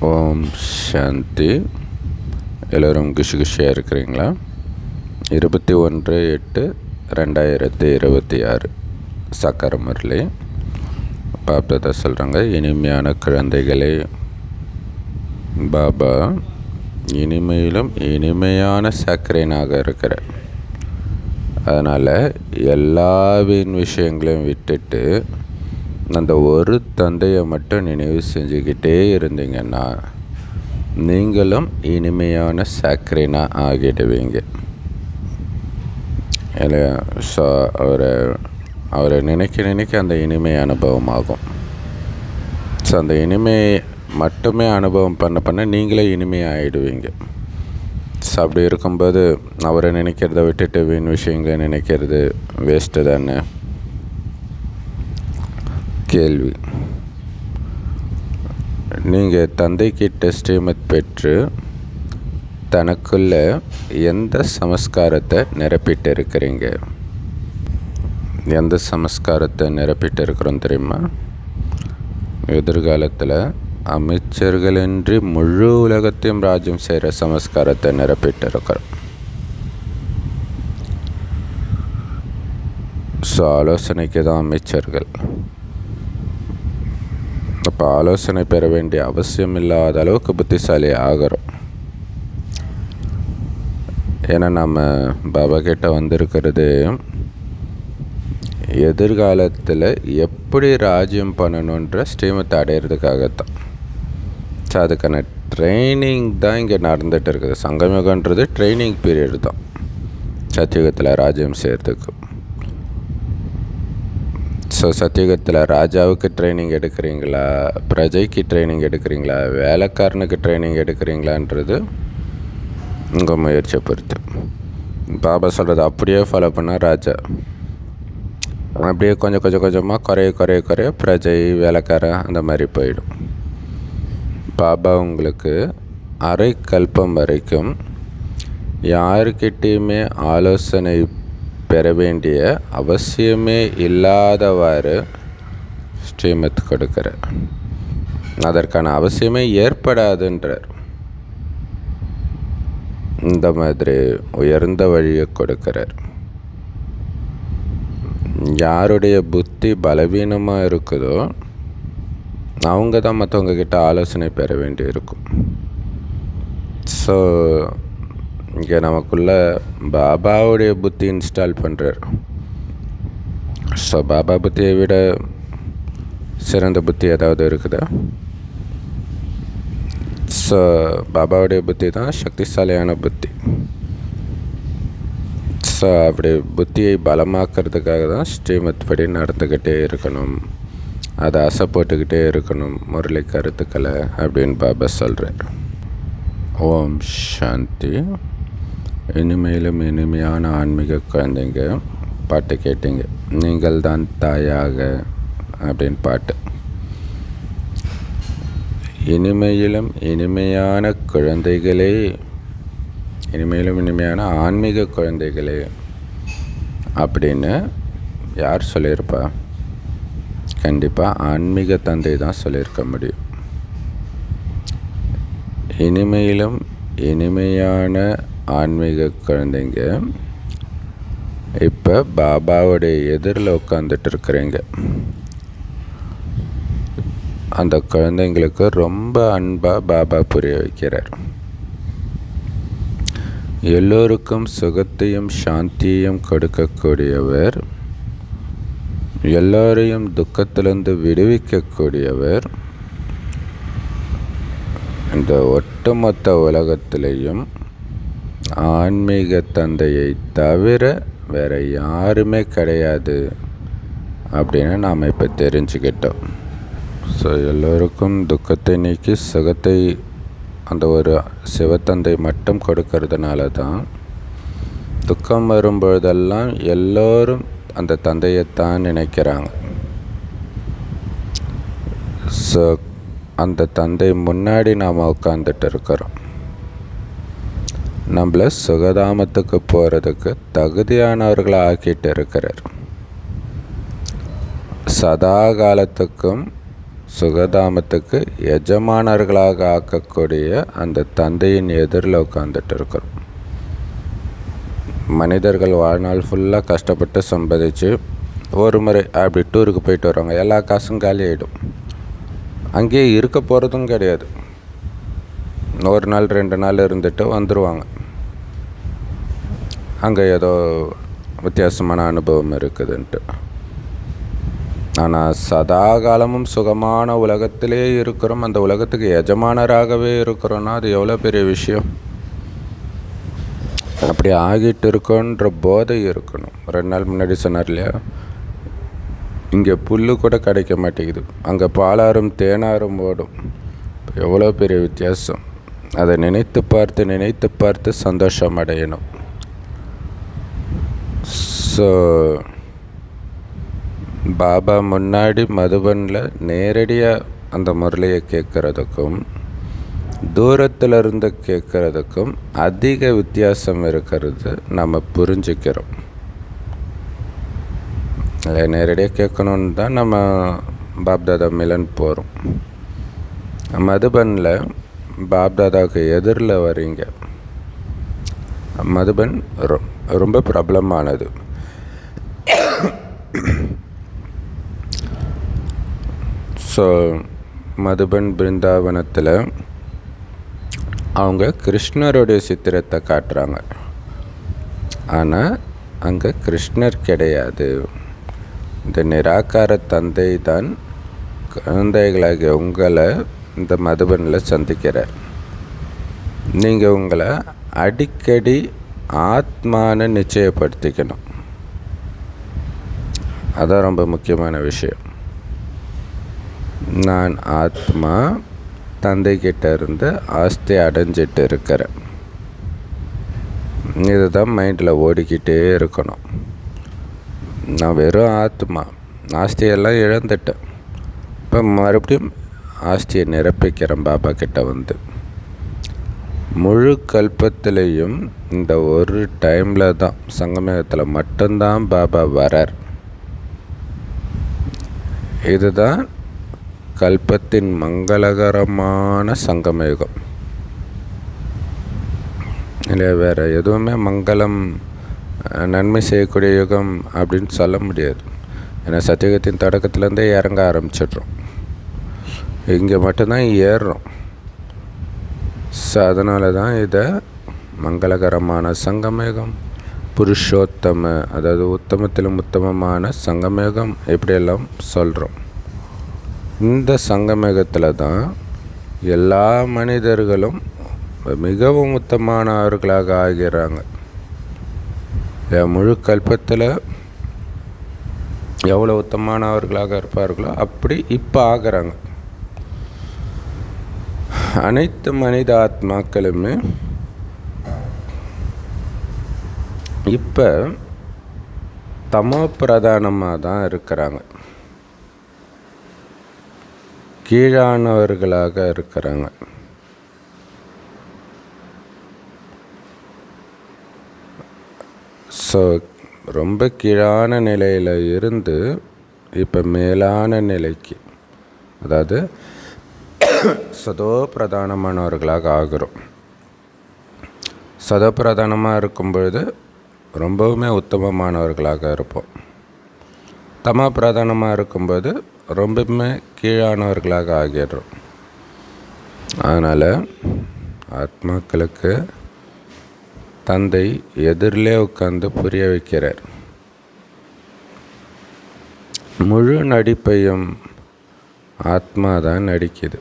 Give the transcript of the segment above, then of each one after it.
ஓம் சாந்தி. எல்லோரும் குஷியாக இருக்கிறீங்களா? 21/8/2026 சாக்கார முரளி பாப்தாதா சொல்கிறாங்க, இனிமையான குழந்தைகளே, பாபா இனிமையிலும் இனிமையான சாக்கரேனாக இருக்கிற, அதனால் எல்லாவின் விஷயங்களையும் விட்டுட்டு அந்த ஒரு தந்தையை மட்டும் நினைவு செஞ்சுக்கிட்டே இருந்தீங்கன்னா நீங்களும் இனிமையான சாக்கரேனா ஆகிடுவீங்க. இல்லை, ஸோ அவரை நினைக்க அந்த இனிமை அனுபவமாகும். ஸோ அந்த இனிமை மட்டுமே அனுபவம் பண்ண நீங்களே இனிமையாக ஆகிடுவீங்க. ஸோ அப்படி இருக்கும்போது அவரை நினைக்கிறத விட்டுட்டு வீண் விஷயங்களை நினைக்கிறது வேஸ்ட்டு தானே? கேள்வி: நீங்கள் தந்தைக்கிட்ட ஸ்ரீமத் பெற்று தனக்குள்ள எந்த சமஸ்காரத்தை நிரப்பிட்டு இருக்கிறீங்க? எந்த சமஸ்காரத்தை நிரப்பிட்டு இருக்கிறோம் தெரியுமா? எதிர்காலத்தில் அமைச்சர்களின்றி முழு உலகத்தையும் ராஜ்யம் செய்கிற சமஸ்காரத்தை நிரப்பிட்டு இருக்கிறோம். ஸோ ஆலோசனைக்கு தான் அமைச்சர்கள். அப்போ ஆலோசனை பெற வேண்டிய அவசியம் இல்லாத அளவுக்கு புத்திசாலி ஆகிறோம். ஏன்னா நம்ம பாபா கிட்ட வந்திருக்கிறது எதிர்காலத்தில் எப்படி ராஜ்யம் பண்ணணுன்ற ஸ்ரீமத்தை அடையிறதுக்காகத்தான். ஸோ அதுக்கான ட்ரைனிங் தான் இங்கே நடந்துகிட்டு இருக்குது. சங்கமயுகன்றது ட்ரைனிங் பீரியட் தான் சத்தியுகத்தில் ராஜ்யம் செய்கிறதுக்கு. ஸோ சத்தியுகத்தில் ராஜாவுக்கு ட்ரைனிங் எடுக்கிறீங்களா, பிரஜைக்கு ட்ரைனிங் எடுக்கிறீங்களா, வேலைக்காரனுக்கு ட்ரைனிங் எடுக்கிறீங்களான்றது உங்கள் முயற்சியை பொறுத்து. பாபா சொல்கிறது அப்படியே ஃபாலோ பண்ணால் ராஜா, அப்படியே கொஞ்சம் கொஞ்சமாக குறைய பிரஜை வேலைக்காரன் அந்த மாதிரி போயிடும். பாபா உங்களுக்கு அரை கல்பம் வரைக்கும் யாருக்கிட்டேயுமே ஆலோசனை பெற வேண்டிய அவசியமே இல்லாதவாறு ஸ்ரீமத் கொடுக்கிறார். அதற்கான அவசியமே ஏற்படாதுன்றார். இந்த மாதிரி உயர்ந்த வழியை கொடுக்கிறார். யாருடைய புத்தி பலவீனமாக இருக்குதோ அவங்க தான் மற்றவங்க கிட்ட ஆலோசனை பெற வேண்டி இருக்கும். ஸோ இங்கே நமக்குள்ள பாபாவுடைய புத்தி இன்ஸ்டால் பண்ணுறார். ஸோ பாபா புத்தியை விட சிறந்த புத்தி ஏதாவது இருக்குதா? ஸோ பாபாவுடைய புத்தி தான் சக்திசாலியான புத்தி. ஸோ அப்படி புத்தியை பலமாக்கிறதுக்காக தான் ஸ்ரீமத் படி நடந்துக்கிட்டே இருக்கணும், அதை ஆசை போட்டுக்கிட்டே இருக்கணும் முரளி கருத்துக்களை அப்படின்னு பாபா சொல்கிறார். ஓம் சாந்தி. இனிமையிலும் இனிமையான ஆன்மீக குழந்தைங்க, பாட்டு கேட்டீங்க. நீங்கள் தான் தாயாக அப்படின்னு பாட்டு. இனிமையிலும் இனிமையான குழந்தைகளே, இனிமையிலும் இனிமையான ஆன்மீக குழந்தைகளே அப்படின்னு யார் சொல்லியிருப்பா? கண்டிப்பாக ஆன்மீக தந்தை தான் சொல்லியிருக்க முடியும். இனிமையிலும் இனிமையான ஆன்மீக குழந்தைங்க இப்போ பாபாவுடைய எதிரில் உட்காந்துட்டு இருக்கிறீங்க. அந்த குழந்தைங்களுக்கு ரொம்ப அன்பாக பாபா புரிய வைக்கிறார். எல்லோருக்கும் சுகத்தையும் சாந்தியையும் கொடுக்கக்கூடியவர், எல்லோரையும் துக்கத்திலிருந்து விடுவிக்கக்கூடியவர், இந்த ஒட்டுமொத்த உலகத்திலேயும் ஆன்மீக தந்தையை தவிர வேறு யாருமே கிடையாது அப்படின்னு நாம் இப்போ தெரிஞ்சுக்கிட்டோம். ஸோ எல்லோருக்கும் துக்கத்தை நீக்கி சுகத்தை அந்த ஒரு சிவத்தந்தை மட்டும் கொடுக்கறதுனால தான் துக்கம் வரும்பொழுதெல்லாம் எல்லோரும் அந்த தந்தையைத்தான் நினைக்கிறாங்க. ஸோ அந்த தந்தை முன்னாடி நாம் உட்காந்துட்டு இருக்கிறோம். நம்மளை சுகதாமத்துக்கு போகிறதுக்கு தகுதியானவர்களை ஆக்கிட்டு இருக்கிறார். சதா காலத்துக்கும் சுகதாமத்துக்கு எஜமானர்களாக ஆக்கக்கூடிய அந்த தந்தையின் எதிரில் உட்காந்துட்டு இருக்கிறோம். மனிதர்கள் வாழ்நாள் ஃபுல்லாக கஷ்டப்பட்டு சம்பாதிச்சு ஒரு முறை அப்படி டூருக்கு போயிட்டு வருவாங்க. எல்லா காசும் காலி ஆகிடும். அங்கேயே இருக்க போகிறதும் கிடையாது. ஒரு நாள் 2 நாள் இருந்துட்டு வந்துடுவாங்க. அங்கே ஏதோ வித்தியாசமான அனுபவம் இருக்குதுன்ட்டு. ஆனால் சதா காலமும் சுகமான உலகத்திலே இருக்கிறோம். அந்த உலகத்துக்கு எஜமானராகவே இருக்கிறோன்னா அது எவ்வளோ பெரிய விஷயம். அப்படி ஆகிட்டு இருக்கோன்ற போதை இருக்கணும். 2 நாள் முன்னாடி சொன்னார் இல்லையா, இங்கே புல் கூட கிடைக்க மாட்டேங்குது, அங்கே பாலாரும் தேனாரும் ஓடும். எவ்வளோ பெரிய வித்தியாசம். அதை நினைத்து பார்த்து சந்தோஷம் அடையணும். ஸோ பாபா முன்னாடி மதுபனில் நேரடியாக அந்த முரளியை கேட்குறதுக்கும் தூரத்தில் இருந்து கேட்குறதுக்கும் அதிக வித்தியாசம் இருக்கிறது நம்ம புரிஞ்சுக்கிறோம். நேரடியாக கேட்கணுன்னு தான் நம்ம பாப்தாதா மிலன் போகிறோம். மதுபனில் பாப்தாதாவுக்கு எதிரில் வரீங்க. மதுபன் ரொம்ப பிரபலமானது. ஸோ மதுபன் பிருந்தாவனத்தில் அவங்க கிருஷ்ணருடைய சித்திரத்தை காட்டுறாங்க. ஆனால் அங்கே கிருஷ்ணர் கிடையாது. இந்த நிராகார தந்தை தான் குழந்தைகளாகிய உங்களை இந்த மதுபனில் சந்திக்கிறார். நீங்கள் உங்களை அடிக்கடி ஆத்மான்னு நிச்சயப்படுத்திக்கணும். அதான் ரொம்ப முக்கியமான விஷயம். நான் ஆத்மா, தந்தைக்கிட்ட இருந்து ஆஸ்தி அடைஞ்சிட்டு இருக்கிறேன். இதுதான் மைண்டில் ஓடிக்கிட்டே இருக்கணும். நான் வெறும் ஆத்மா, ஆஸ்தியெல்லாம் இழந்துட்டேன். இப்போ மறுபடியும் ஆஸ்தியை நிரப்பிக்கிறேன் பாபா கிட்ட வந்து. முழு கல்பத்திலையும் இந்த ஒரு டைமில் தான், சங்கமேகத்தில் மட்டும்தான் பாபா வரார். இதுதான் கல்பத்தின் மங்களகரமான சங்கமயுகம். இல்லை வேறு எதுவுமே மங்களம் நன்மை செய்யக்கூடிய யுகம் அப்படின்னு சொல்ல முடியாது. ஏன்னா சத்தியுகத்தின் தொடக்கத்துலேருந்தே இறங்க ஆரம்பிச்சிடுறோம். இங்கே மட்டும்தான் ஏறுறோம். ஸோ அதனால தான் இதை மங்களகரமான சங்கமயுகம், புருஷோத்தம, அதாவது உத்தமத்திலும் உத்தமமான சங்கமயுகம் இப்படியெல்லாம் சொல்கிறோம். இந்த சங்கமயுகத்தில் தான் எல்லா மனிதர்களும் மிகவும் உத்தமமானவர்களாக ஆகிறாங்க. முழு கல்பத்தில் எவ்வளோ உத்தமமானவர்களாக இருப்பார்களோ அப்படி இப்போ ஆகிறாங்க. அனைத்து மனித ஆத்மாக்களுமே இப்போ தமோ பிரதானமாக தான் இருக்கிறாங்க. கீழானவர்களாக இருக்கிறாங்க. ஸோ ரொம்ப கீழான நிலையில் இருந்து இப்போ மேலான நிலைக்கு, அதாவது சதோ பிரதானமானவர்களாக ஆகிறோம். சதோ பிரதானமாக இருக்கும் பொழுது ரொம்பவுமே உத்தமமானவர்களாக இருப்போம். தமோ பிரதானமாக இருக்கும்போது ரொம்பவுமே கீழானவர்களாக ஆகிடுறோம். அதனால் ஆத்மாக்களுக்கு தந்தை எதிரிலே உட்கார்ந்து புரிய வைக்கிறார். முழு நடிப்பையும் ஆத்மா தான் நடிக்குது,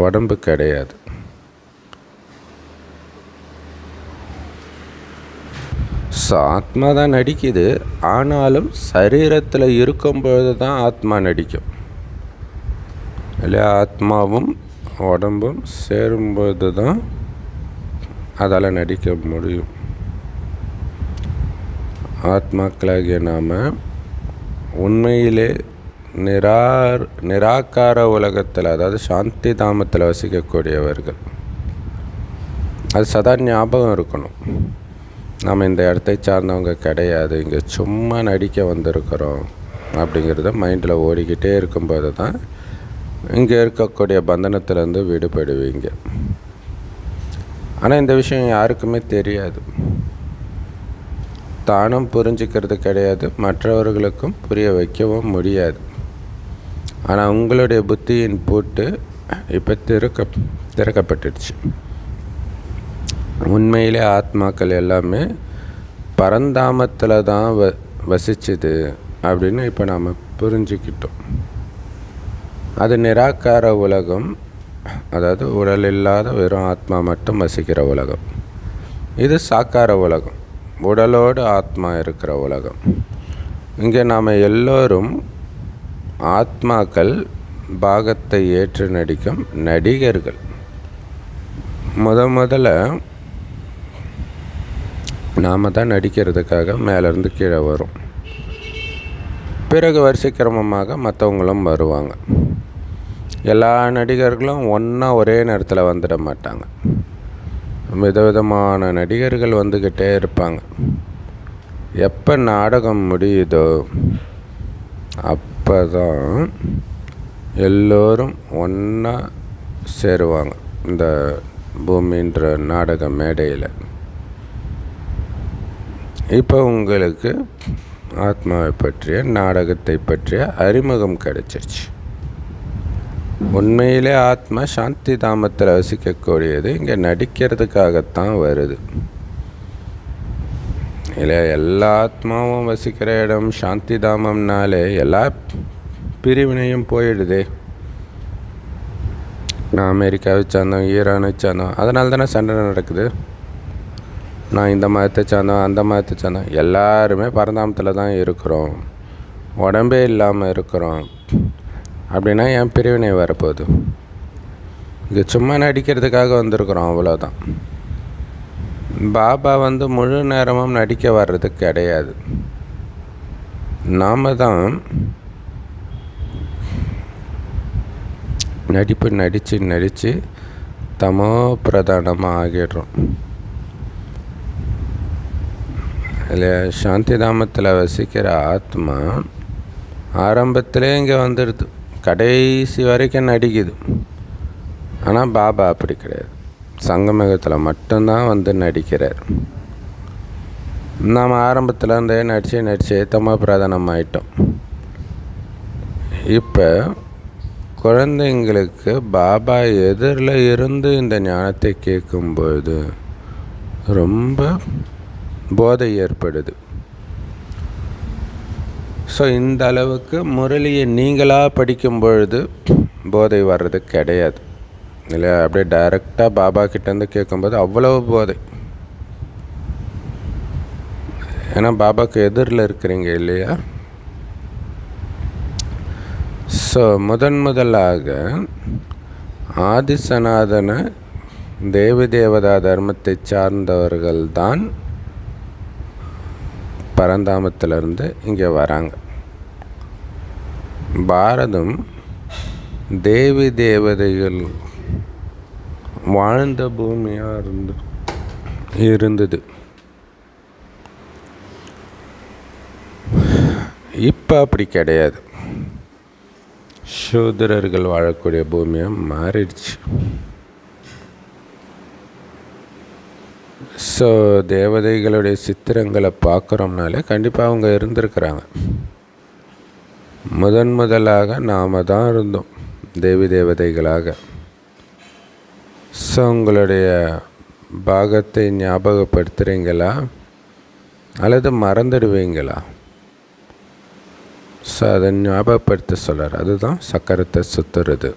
உடம்பு கிடையாது. ஸோ ஆத்மா தான் நடிக்குது. ஆனாலும் சரீரத்தில் இருக்கும்பொழுது தான் ஆத்மா நடிக்கும் இல்லையா? ஆத்மாவும் உடம்பும் சேரும்பொழுது தான் அதால் நடிக்க முடியும். ஆத்மாக்களாகிய நாம் உண்மையிலே நிராகார உலகத்தில், அதாவது சாந்தி தாமத்தில் வசிக்கக்கூடியவர்கள். அது சதா ஞாபகம் இருக்கணும். நாம் இந்த இடத்தை சார்ந்தவங்க கிடையாது, இங்கே சும்மா நடிக்க வந்திருக்கிறோம் அப்படிங்கிறத மைண்டில் ஓடிக்கிட்டே இருக்கும்போது தான் இங்கே இருக்கக்கூடிய பந்தனத்திலேருந்து விடுபடுவீங்க. ஆனால் இந்த விஷயம் யாருக்குமே தெரியாது. தானும் புரிஞ்சுக்கிறது கிடையாது, மற்றவர்களுக்கும் புரிய வைக்கவும் முடியாது. ஆனால் உங்களுடைய புத்தியின் பூட்டு இப்போ திறக்கப்பட்டுடுச்சு. உண்மையிலே ஆத்மாக்கள் எல்லாமே பரந்தாமத்தில் தான் வசிச்சுது அப்படின்னு இப்போ நாம் புரிஞ்சுக்கிட்டோம். அது நிராகார உலகம், அதாவது உடல் இல்லாத வெறும் ஆத்மா மட்டும் வசிக்கிற உலகம். இது சாக்கார உலகம், உடலோடு ஆத்மா இருக்கிற உலகம். இங்கே நாம் எல்லோரும் ஆத்மாக்கள், பாகத்தை ஏற்று நடிக்கும் நடிகர்கள். முதல்ல நாம் தான் நடிக்கிறதுக்காக மேலேருந்து கீழே வரும். பிறகு வரிசை கிரமமாக மற்றவங்களும் வருவாங்க. எல்லா நடிகர்களும் ஒன்றா ஒரே நேரத்தில் வந்துட மாட்டாங்க. விதவிதமான நடிகர்கள் வந்துக்கிட்டே இருப்பாங்க. எப்போ நாடகம் முடியுதோ அப்போ தான் எல்லோரும் ஒன்றா சேருவாங்க இந்த பூமின்ற நாடக மேடையில். இப்போ உங்களுக்கு ஆத்மாவை பற்றிய, நாடகத்தை பற்றிய அறிமுகம் கிடைச்சிருச்சு. உண்மையிலே ஆத்மா சாந்தி தாமத்தில் வசிக்கக்கூடியது, இங்கே நடிக்கிறதுக்காகத்தான் வருது. இல்லை, எல்லா ஆத்மாவும் வசிக்கிற இடம் சாந்தி தாமம்னாலே எல்லா பிரிவினையும் போயிடுதே. நான் அமெரிக்காவை சார்ந்தோம், ஈரானை சார்ந்தோம், அதனால தானே சண்டை நடக்குது. நான் இந்த மதத்தை சார்ந்தோம், அந்த மதத்தை சார்ந்தோம், எல்லாருமே பரந்தாமத்தில் தான் இருக்கிறோம், உடம்பே இல்லாமல் இருக்கிறோம். அப்படின்னா என் பிரிவினை வரப்போகுது. இங்கே சும்மா நடிக்கிறதுக்காக வந்திருக்கிறோம், அவ்வளோதான். பாபா முழு நேரமும் நடிக்க வர்றது கிடையாது. நாம் தான் நடித்து தமோ பிரதானமாக ஆகிடுறோம். இல்லை, சாந்தி தாமத்தில் வசிக்கிற ஆத்மா ஆரம்பத்திலே இங்கே வந்துடுது, கடைசி வரைக்கும் நடிக்குது. ஆனால் பாபா அப்படி கிடையாது. சங்கமகத்தில் மட்டும்தான் நடிக்கிறார். நாம் ஆரம்பத்தில் இருந்தே நடித்து தமோ பிரதானம் ஆயிட்டோம். இப்போ குழந்தைங்களுக்கு பாபா எதிரில் இருந்து இந்த ஞானத்தை கேட்கும்போது ரொம்ப போதை ஏற்படுது. ஸோ இந்த அளவுக்கு முரளியை நீங்களாக படிக்கும் பொழுது போதை வர்றது கிடையாது. இல்லை, அப்படியே டைரெக்டாக பாபா கிட்டேருந்து கேட்கும்போது அவ்வளவு போதை. ஏன்னா பாபாவுக்கு எதிரில் இருக்கிறீங்க இல்லையா. ஸோ முதலாக ஆதிசநாதன தேவி தேவதா தர்மத்தை சார்ந்தவர்கள்தான் பரந்தாமத்திலிருந்து இங்கே வராங்க. பாரதம் தேவி தேவதைகள் வாழ்ந்த பூமியாக இருந்தது. இப்போ அப்படி கிடையாது. சூத்திரர்கள் வாழக்கூடிய பூமியாக மாறிடுச்சு. ஸோ தேவதைகளுடைய சித்திரங்களை பார்க்குறோம்னாலே கண்டிப்பாக அவங்க இருந்திருக்கிறாங்க. முதலாக நாம் தான் இருந்தோம் தேவி தேவதைகளாக. ஸோ உங்களுடைய பாகத்தை ஞாபகப்படுத்துகிறீங்களா அல்லது மறந்துடுவீங்களா? ஸோ அதை ஞாபகப்படுத்த சொல்கிறார். அதுதான் சக்கரத்தை சுற்றுறது.